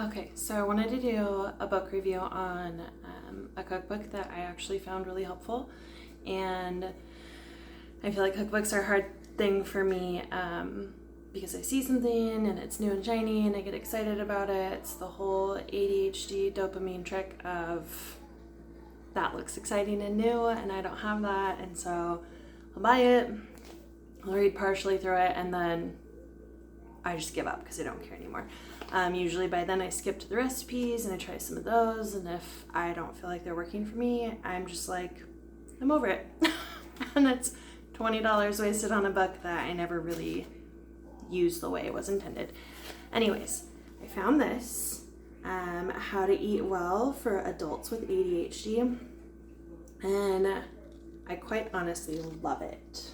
Okay, so I wanted to do a book review on a cookbook that I actually found really helpful. And I feel like cookbooks are a hard thing for me because I see something and it's new and shiny and I get excited about it. It's the whole ADHD dopamine trick of that looks exciting and new and I don't have that. And so I'll buy it, I'll read partially through it, and then I just give up because I don't care anymore. Usually by then I skip to the recipes and I try some of those, and if I don't feel like they're working for me, I'm just like, I'm over it. And it's $20 wasted on a book that I never really used the way it was intended. Anyways, I found this, How to Eat Well for Adults with ADHD, and I quite honestly love it.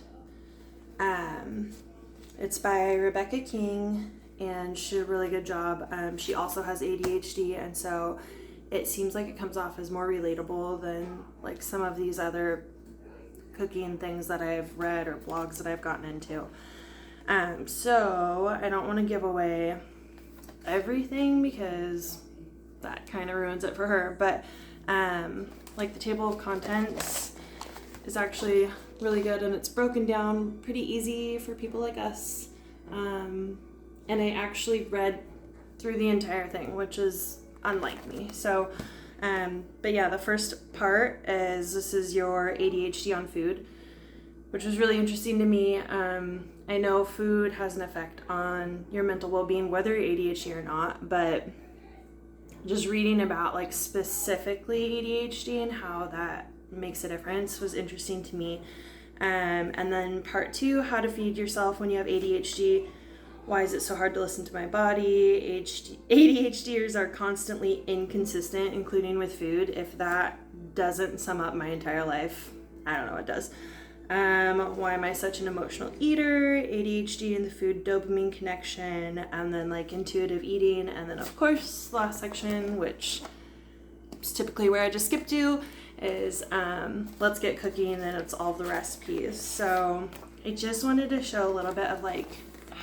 It's by Rebecca King, and she did a really good job. She also has ADHD, and so it seems like it comes off as more relatable than like some of these other cooking things that I've read or blogs that I've gotten into. So I don't want to give away everything because that kind of ruins it for her, but like the table of contents is actually really good, and it's broken down pretty easy for people like us. And I actually read through the entire thing, which is unlike me. So, but yeah, the first part is this is your ADHD on food, which was really interesting to me. I know food has an effect on your mental well-being, whether you're ADHD or not, but just reading about like specifically ADHD and how that makes a difference was interesting to me. And then part 2, how to feed yourself when you have ADHD. Why is it so hard to listen to my body? ADHDers are constantly inconsistent, including with food. If that doesn't sum up my entire life, I don't know what does. Why am I such an emotional eater? ADHD and the food dopamine connection, and then like intuitive eating, and then of course the last section, which is typically where I just skip to, is let's get cooking, and then it's all the recipes. So I just wanted to show a little bit of like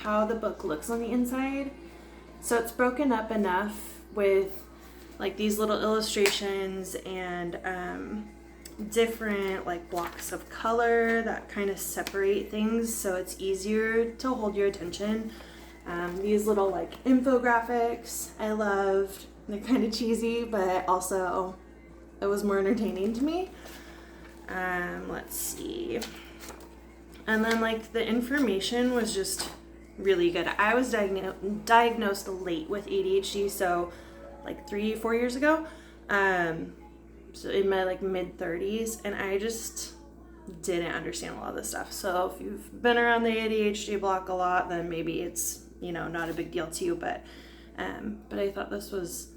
how the book looks on the inside. So it's broken up enough with like these little illustrations and different like blocks of color that kind of separate things so it's easier to hold your attention. These little like infographics I loved. They're kind of cheesy, but also it was more entertaining to me. Let's see. And then like the information was just really good. I was diagnosed late with ADHD, so like 3-4 years ago. So in my like mid 30s, and I just didn't understand a lot of this stuff. So if you've been around the ADHD block a lot, then maybe it's, not a big deal to you, but I thought this was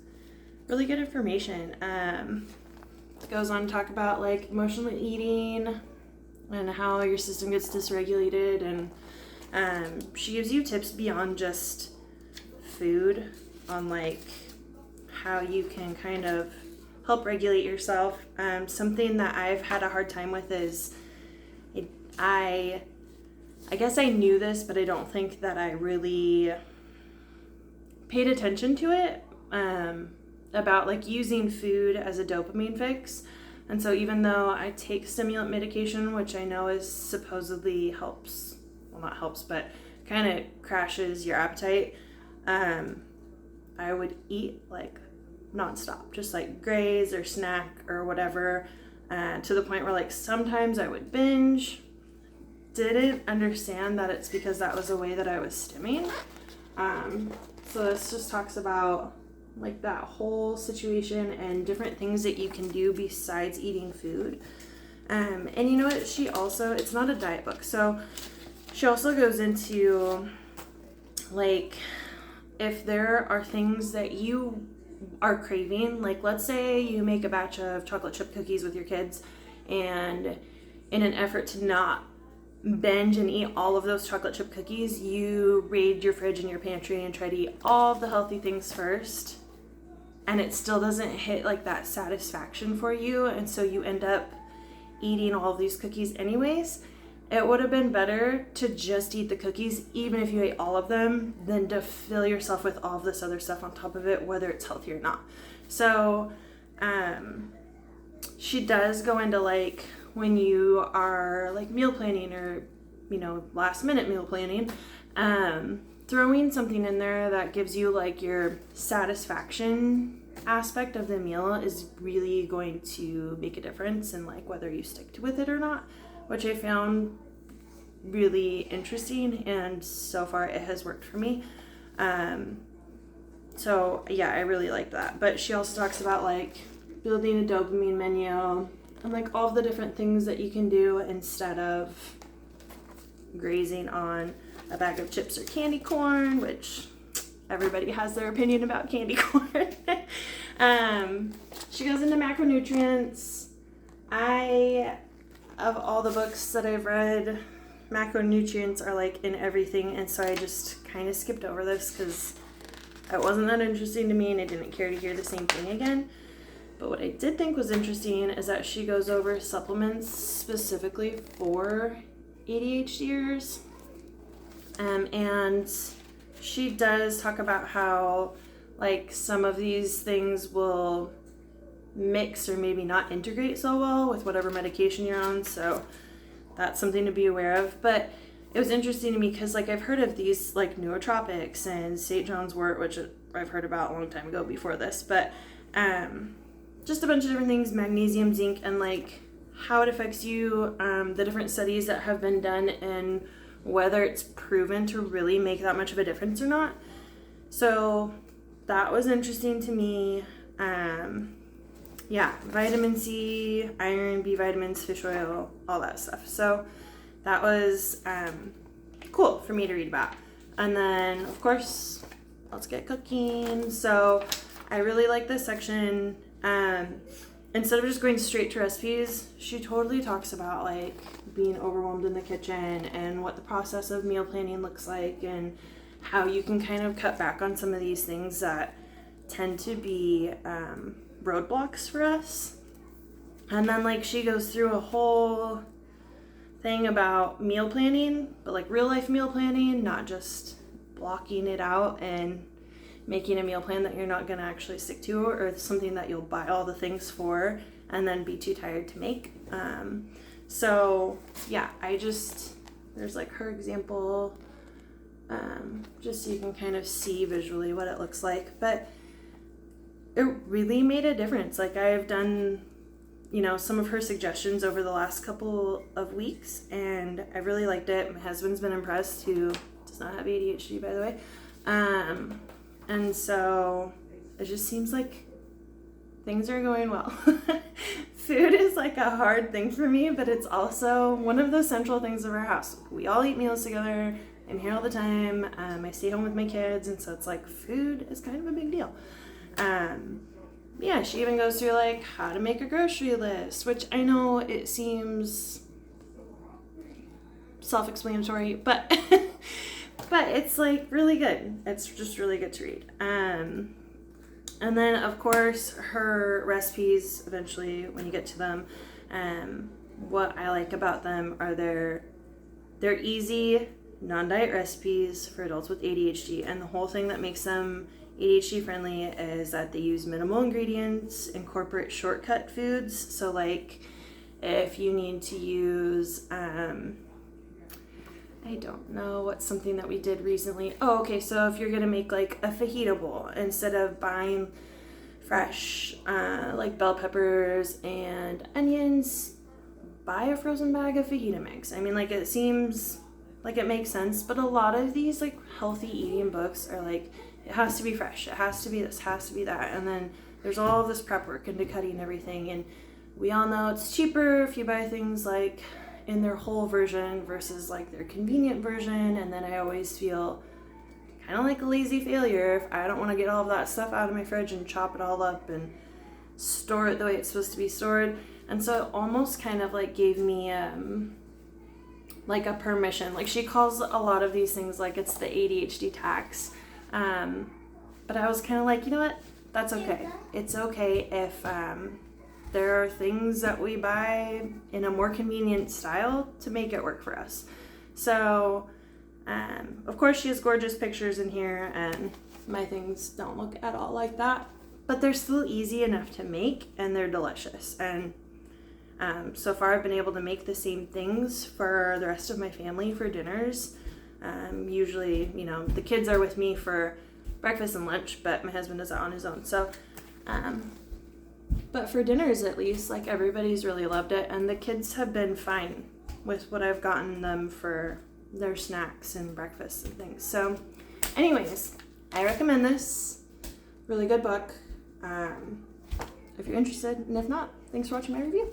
really good information. It goes on to talk about like emotional eating and how your system gets dysregulated, and she gives you tips beyond just food on like how you can kind of help regulate yourself. Something that I've had a hard time with is I guess I knew this, but I don't think that I really paid attention to it, about like using food as a dopamine fix. And so even though I take stimulant medication, which I know is supposedly helps, well not helps, but kind of crashes your appetite, I would eat like nonstop, just like graze or snack or whatever, to the point where like sometimes I would binge. Didn't understand that it's because that was a way that I was stimming. So this just talks about like that whole situation and different things that you can do besides eating food. And you know what, she also, it's not a diet book, so she also goes into like if there are things that you are craving, like let's say you make a batch of chocolate chip cookies with your kids, and in an effort to not binge and eat all of those chocolate chip cookies, you raid your fridge and your pantry and try to eat all of the healthy things first, and it still doesn't hit like that satisfaction for you, and so you end up eating all of these cookies anyways. it would have been better to just eat the cookies, even if you ate all of them, than to fill yourself with all of this other stuff on top of it, whether it's healthy or not. So she does go into like when you are like meal planning or, you know, last minute meal planning, throwing something in there that gives you like your satisfaction aspect of the meal is really going to make a difference in like whether you stick with it or not, which I found really interesting, and so far it has worked for me. So yeah, I really like that. But she also talks about like building a dopamine menu and like all the different things that you can do instead of grazing on a bag of chips or candy corn, which everybody has their opinion about candy corn. She goes into macronutrients. Of all the books that I've read, macronutrients are like in everything, and so I just kind of skipped over this because it wasn't that interesting to me and I didn't care to hear the same thing again. But what I did think was interesting is that she goes over supplements specifically for ADHDers. And she does talk about how like some of these things will mix or maybe not integrate so well with whatever medication you're on, so that's something to be aware of. But it was interesting to me because like I've heard of these like nootropics and St. John's wort, which I've heard about a long time ago before this, but just a bunch of different things, magnesium, zinc, and like how it affects you, the different studies that have been done, and whether it's proven to really make that much of a difference or not. So that was interesting to me. Yeah, vitamin C, iron, B vitamins, fish oil, all that stuff. So that was cool for me to read about. And then, of course, let's get cooking. So I really like this section. Instead of just going straight to recipes, she totally talks about like being overwhelmed in the kitchen and what the process of meal planning looks like and how you can kind of cut back on some of these things that tend to be roadblocks for us. And then like she goes through a whole thing about meal planning, but like real life meal planning, not just blocking it out and making a meal plan that you're not going to actually stick to, or something that you'll buy all the things for and then be too tired to make. So yeah, there's like her example, just so you can kind of see visually what it looks like. But it really made a difference. Like I've done, you know, some of her suggestions over the last couple of weeks, and I really liked it. My husband's been impressed, who does not have ADHD, by the way. And so it just seems like things are going well. Food is like a hard thing for me, but it's also one of the central things of our house. We all eat meals together. I'm here all the time. I stay home with my kids, and so it's like food is kind of a big deal. Yeah, she even goes through like how to make a grocery list, which I know it seems self-explanatory, but but it's like really good. It's just really good to read. And then of course her recipes, eventually when you get to them, what I like about them are they're easy, non-diet recipes for adults with ADHD, and the whole thing that makes them ADHD friendly is that they use minimal ingredients, incorporate shortcut foods. So like if you need to use, I don't know, what's something that we did recently. Oh, okay, so if you're gonna make like a fajita bowl, instead of buying fresh like bell peppers and onions, buy a frozen bag of fajita mix. I mean, like it seems like it makes sense, but a lot of these like healthy eating books are like, it has to be fresh, it has to be this, has to be that, and then there's all of this prep work into cutting everything, and we all know it's cheaper if you buy things like in their whole version versus like their convenient version. And then I always feel kind of like a lazy failure if I don't want to get all of that stuff out of my fridge and chop it all up and store it the way it's supposed to be stored. And so it almost kind of like gave me like a permission. Like she calls a lot of these things like it's the ADHD tax. But I was kind of like, you know what? That's okay. It's okay there are things that we buy in a more convenient style to make it work for us. So, of course, she has gorgeous pictures in here, and my things don't look at all like that, but they're still easy enough to make, and they're delicious. And so far, I've been able to make the same things for the rest of my family for dinners. Usually, you know, the kids are with me for breakfast and lunch, but my husband does it on his own. So, but for dinners at least, like, everybody's really loved it, and the kids have been fine with what I've gotten them for their snacks and breakfast and things. So, anyways, I recommend this. Really good book. If you're interested, and if not, thanks for watching my review.